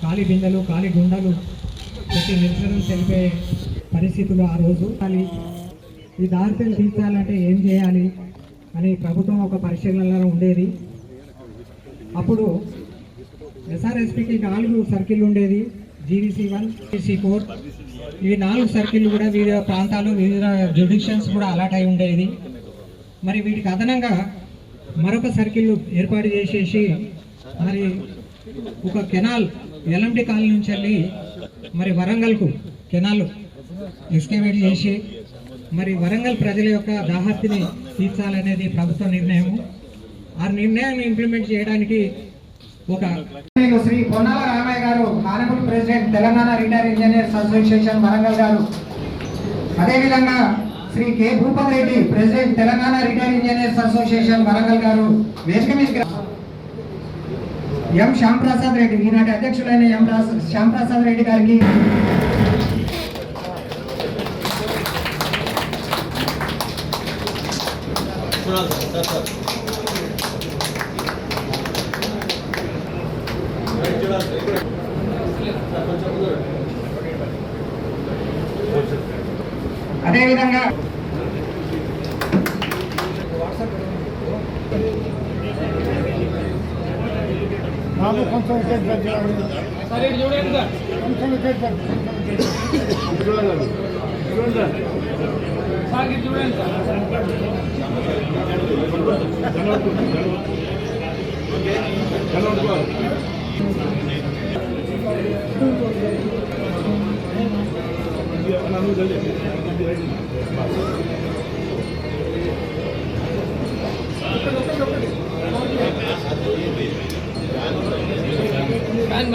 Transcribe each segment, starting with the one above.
ఖాళీ బిందెలు ఖాళీ గుండలు పెట్టి నిరసన తెలిపే పరిస్థితులు ఆ రోజు. ఈ దారిని తీర్చాలంటే ఏం చేయాలి అని ప్రభుత్వం ఒక పరిశీలనలో ఉండేది. అప్పుడు ఎస్ఆర్ఎస్పికి 4 సర్కిల్ ఉండేది, జీవీసీ 1, జీవీసీ 4. ఈ 4 సర్కిల్ కూడా వివిధ ప్రాంతాలు వివిధ జ్యుడిక్షన్స్ కూడా అలాట్ అయి ఉండేది. మరి వీటికి అదనంగా మరొక సర్కిల్ ఏర్పాటు చేసేసి మరి ఒక కెనాల్ ఎల్ఎండి కాలనీ నుంచి వెళ్ళి మరి వరంగల్కు కెనాల్ ఎక్స్కేవేట్ చేసి మరి వరంగల్ ప్రజల యొక్క దాహర్తిని తీర్చాలనేది ప్రభుత్వ నిర్ణయం. ఆ నిర్ణయాన్ని ఇంప్లిమెంట్ చేయడానికి ఒక శ్రీ పొన్నాల రామయ్య గారు, honourable president Telangana retired engineers association Warangal గారు, అదేవిధంగా Shri K Bhupat Reddy, president Telangana retired engineers association Warangal గారు వేదిక మీద, ఎం శ్యాంప్రసాద్ రెడ్డి, ఈనాటి అధ్యక్షులైన ఎం శ్యాంప్రసాద్ రెడ్డి గారికి అదేవిధంగా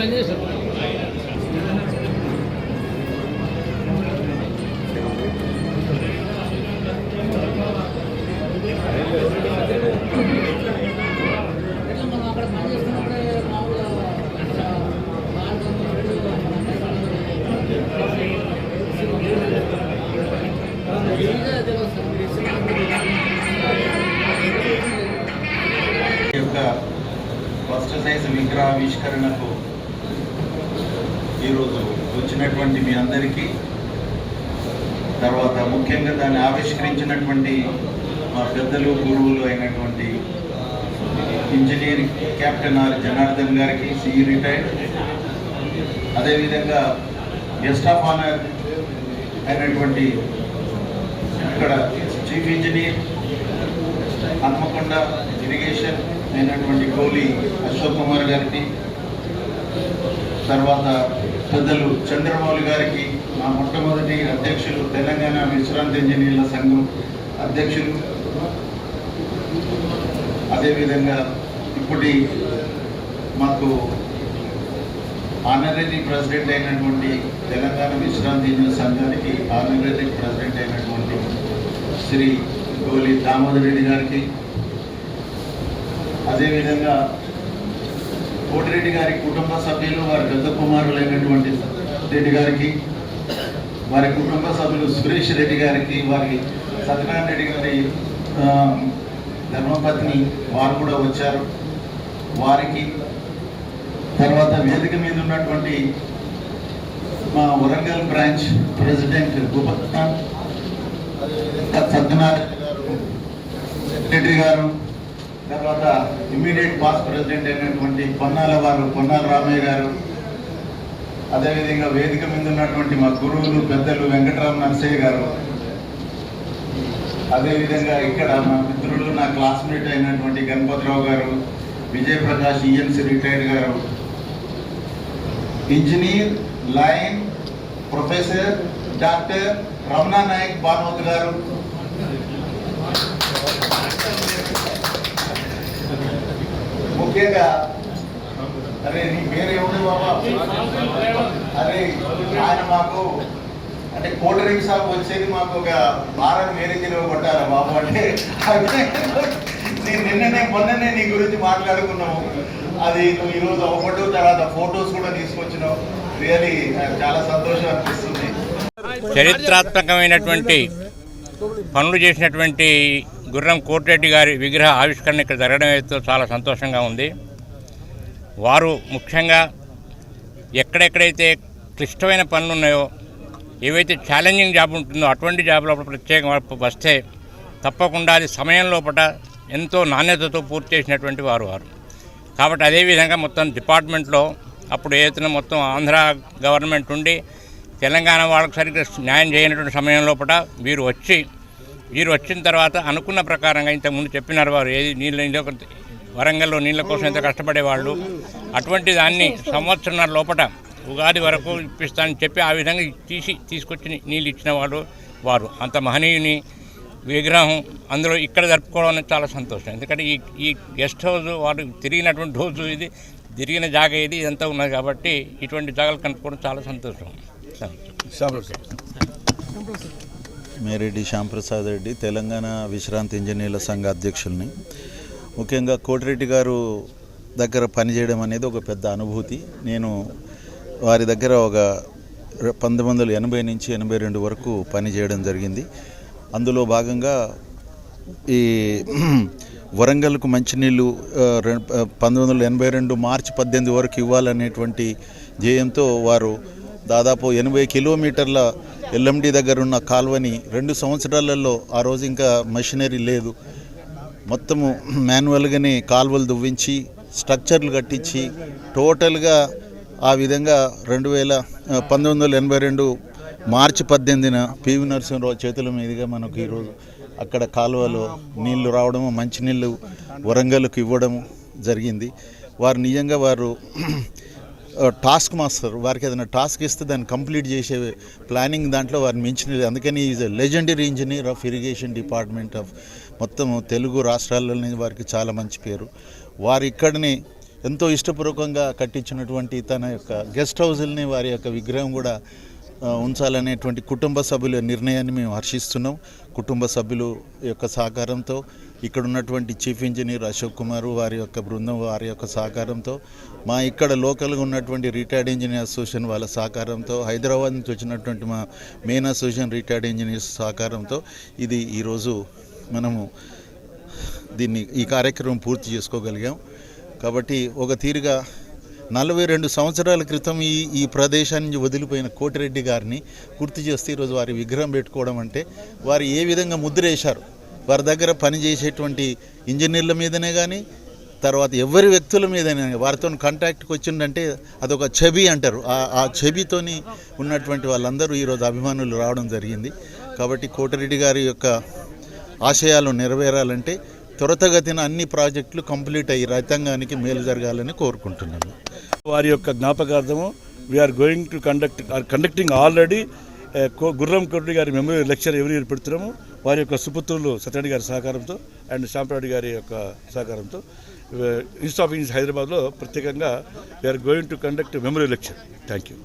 కొంచెం ఫస్ట్ సైజ్ విగ్రహావిష్కరణకు ఈరోజు వచ్చినటువంటి మీ అందరికీ, తర్వాత ముఖ్యంగా దాన్ని ఆవిష్కరించినటువంటి మా పెద్దలు గురువులు అయినటువంటి ఇంజనీర్ కెప్టెన్ ఆర్ జనార్దన్ గారికి, సిఈ రిటైర్డ్, అదేవిధంగా గెస్ట్ ఆఫ్ ఆనర్ అయినటువంటి ఇక్కడ చీఫ్ ఇంజనీర్ హన్మకొండ ఇరిగేషన్ అయినటువంటి కోలి అశోక్ కుమార్ గారికి, తర్వాత పెద్దలు చంద్రమౌళి గారికి, మా మొట్టమొదటి అధ్యక్షులు తెలంగాణ విశ్రాంతి ఇంజనీర్ల సంఘం అధ్యక్షులు, అదేవిధంగా ఇప్పటి మాకు ఆనరరీ ప్రెసిడెంట్ అయినటువంటి తెలంగాణ విశ్రాంతి ఇంజనీర్ల సంఘానికి ఆనరరీ ప్రెసిడెంట్ అయినటువంటి శ్రీ కోలి దామోదర్ రెడ్డి గారికి, అదేవిధంగా కోటిరెడ్డి గారి కుటుంబ సభ్యులు, వారి పెద్ద కుమారులైనటువంటి రెడ్డి గారికి, వారి కుటుంబ సభ్యులు సురేష్ రెడ్డి గారికి, వారి సత్యనారాయణ రెడ్డి గారి ధర్మపత్ని వారు కూడా వచ్చారు వారికి, తర్వాత వేదిక మీద ఉన్నటువంటి మా వరంగల్ బ్రాంచ్ ప్రెసిడెంట్ గుపత్తా సత్యనారాయణ రెడ్డి గారు, తర్వాత ఇమ్మీడియట్ పాస్ ప్రెసిడెంట్ అయినటువంటి పొన్నాల రామయ్య గారు, అదేవిధంగా వేదిక మీద ఉన్నటువంటి మా గురువులు పెద్దలు వెంకటరామ నరసయ్య గారు, అదేవిధంగా ఇక్కడ మా మిత్రులు నా క్లాస్మేట్ అయినటువంటి గణపతిరావు గారు, విజయప్రకాష్ ఈఎన్సీ రిటైర్డ్ గారు, engineer line professor doctor Ramana Nayak Bhanumathi గారు, ముఖ్యంగా అరే నీ పేరేముంది బాబా, అరే ఆయన మాకు అంటే కోటి రిక్షాకు వచ్చేది మాకు ఒక వారం మేనేజర్ కొట్టారా బాబు అంటే మొన్ననే నీ గురించి మాట్లాడుకున్నాము. అది నువ్వు ఈరోజు అవ్వబడ్డు, తర్వాత ఫొటోస్ కూడా తీసుకొచ్చినావు. రియలీ చాలా సంతోషం అనిపిస్తుంది. చరిత్రాత్మకమైనటువంటి పనులు చేసినటువంటి గుర్రం కోటిరెడ్డి గారి విగ్రహ ఆవిష్కరణ ఇక్కడ జరగడం చాలా సంతోషంగా ఉంది. వారు ముఖ్యంగా ఎక్కడెక్కడైతే క్లిష్టమైన పనులు ఉన్నాయో, ఏవైతే ఛాలెంజింగ్ జాబ్ ఉంటుందో అటువంటి జాబ్ లోపల ప్రత్యేకంగా వస్తే తప్పకుండా అది సమయం లోపల ఎంతో నాణ్యతతో పూర్తి చేసినటువంటి వారు. కాబట్టి అదేవిధంగా మొత్తం డిపార్ట్మెంట్లో అప్పుడు ఏదైతే మొత్తం ఆంధ్ర గవర్నమెంట్ ఉండి తెలంగాణ వాళ్ళకి సరిగ్గా న్యాయం చేయనటువంటి సమయం లోపల వీరు వచ్చిన తర్వాత అనుకున్న ప్రకారంగా ఇంతకుముందు చెప్పినారు వారు, ఏది నీళ్ళ వరంగల్లో నీళ్ళ కోసం ఎంత కష్టపడేవాళ్ళు, అటువంటి దాన్ని సంవత్సరాల లోపల ఉగాది వరకు ఇప్పిస్తానని చెప్పి ఆ విధంగా తీసుకొచ్చి నీళ్ళు ఇచ్చిన వారు అంత మహనీయుని విగ్రహం అందులో ఇక్కడ జరుపుకోవడం అనేది చాలా సంతోషం. ఎందుకంటే ఈ గెస్ట్ హౌస్ వారు తిరిగినటువంటి రోజు ఇది, తిరిగిన జాగ ఇది, ఇదంతా ఉన్నది. కాబట్టి ఇటువంటి జాగాలు కనుక్కోవడం చాలా సంతోషం. మేరెడ్డి శ్యాంప్రసాద్ రెడ్డి, తెలంగాణ విశ్రాంతి ఇంజనీర్ల సంఘ అధ్యక్షుల్ని. ముఖ్యంగా కోటిరెడ్డి గారు దగ్గర పనిచేయడం అనేది ఒక పెద్ద అనుభూతి. నేను వారి దగ్గర ఒక 1980 నుంచి 82 వరకు పనిచేయడం జరిగింది. అందులో భాగంగా ఈ వరంగల్కు మంచినీళ్ళు 1982 మార్చి 18 వరకు ఇవ్వాలనేటువంటి ధ్యేయంతో వారు దాదాపు 80 కిలోమీటర్ల ఎల్ఎండి దగ్గర ఉన్న కాలువని 2 సంవత్సరాలలో, ఆ రోజు ఇంకా మెషినరీ లేదు, మొత్తము మాన్యువల్గానే కాలువలు దువ్వించి స్ట్రక్చర్లు కట్టించి టోటల్గా ఆ విధంగా 1982 మార్చి 18న పివి నరసింహరావు చేతుల మీదుగా మనకు ఈరోజు అక్కడ కాలువలో నీళ్లు రావడము, మంచినీళ్ళు వరంగల్కు ఇవ్వడము జరిగింది. వారు నిజంగా టాస్క్ మాస్టర్. వారికి ఏదైనా టాస్క్ ఇస్తే దాన్ని కంప్లీట్ చేసే ప్లానింగ్ దాంట్లో వారిని మించిన. అందుకని is a legendary engineer of irrigation department of మొత్తం తెలుగు రాష్ట్రాల్లోనే వారికి చాలా మంచి పేరు. వారు ఇక్కడనే ఎంతో ఇష్టపూర్వకంగా కట్టించినటువంటి తన యొక్క గెస్ట్ హౌజుల్ని, వారి యొక్క విగ్రహం కూడా ఉంచాలనేటువంటి కుటుంబ సభ్యుల నిర్ణయాన్ని మేము హర్షిస్తున్నాం. కుటుంబ సభ్యుల యొక్క సహకారంతో, ఇక్కడ ఉన్నటువంటి చీఫ్ ఇంజనీర్ అశోక్ కుమార్ వారి యొక్క బృందం వారి యొక్క సహకారంతో, మా ఇక్కడ లోకల్గా ఉన్నటువంటి రిటైర్డ్ ఇంజనీర్ అసోసియేషన్ వాళ్ళ సహకారంతో, హైదరాబాద్ నుంచి వచ్చినటువంటి మా మెయిన్ అసోసియేషన్ రిటైర్డ్ ఇంజనీర్స్ సహకారంతో ఇది ఈరోజు మనము ఈ కార్యక్రమం పూర్తి చేసుకోగలిగాం. కాబట్టి ఒక తీరుగా 42 సంవత్సరాల క్రితం ఈ ప్రదేశాన్ని వదిలిపోయిన కోటిరెడ్డి గారిని గుర్తు చేస్తే ఈరోజు వారి విగ్రహం పెట్టుకోవడం అంటే వారు ఏ విధంగా ముద్ర వేశారు, వారి దగ్గర పనిచేసేటువంటి ఇంజనీర్ల మీదనే కానీ తర్వాత ఎవరి వ్యక్తుల మీదనే వారితో కాంటాక్ట్కి వచ్చిందంటే అదొక చెబి అంటారు. ఆ చెబితోని ఉన్నటువంటి వాళ్ళందరూ ఈరోజు అభిమానులు రావడం జరిగింది. కాబట్టి కోటిరెడ్డి గారి యొక్క ఆశయాలు నెరవేరాలంటే త్వరితగతిన అన్ని ప్రాజెక్టులు కంప్లీట్ అయ్యి రైతాంగానికి మేలు జరగాలని కోరుకుంటున్నాను. వారి యొక్క జ్ఞాపకార్థము we're going to conducting already Gurram Kotireddy గారి మెమరీ లెక్చర్ ఎవరి ఇయర్ పెడుతున్నాము. వారి యొక్క సుపుత్రులు సత్యరెడ్డి గారి సహకారంతో అండ్ శ్యాంప్రసాద్ గారి యొక్క సహకారంతో ఇన్స్టిట్యూట్ ఆఫ్ ఇంజనీర్స్ హైదరాబాద్లో ప్రత్యేకంగా we are going to conduct memory lecture. Thank you.